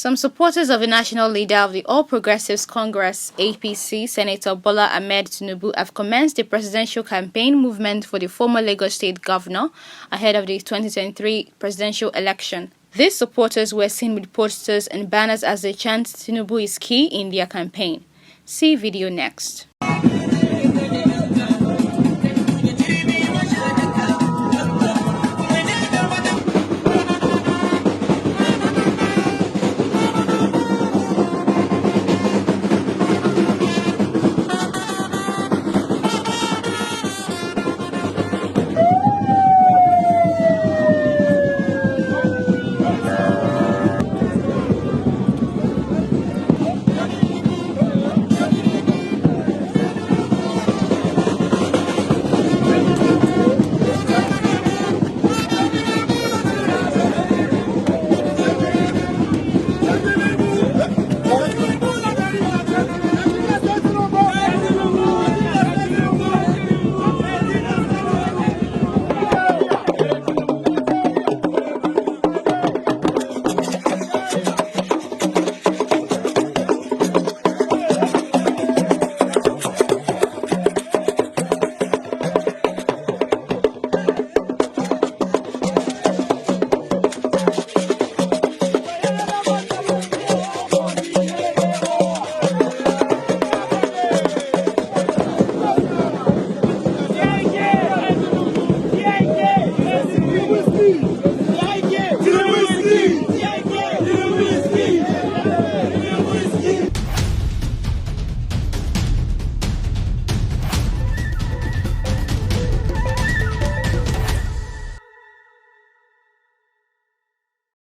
Some supporters of the national leader of the All Progressives Congress (APC), Senator Bola Ahmed Tinubu, have commenced a presidential campaign movement for the former Lagos State Governor ahead of the 2023 presidential election. These supporters were seen with posters and banners as they chant "Tinubu is key" in their campaign. See video next.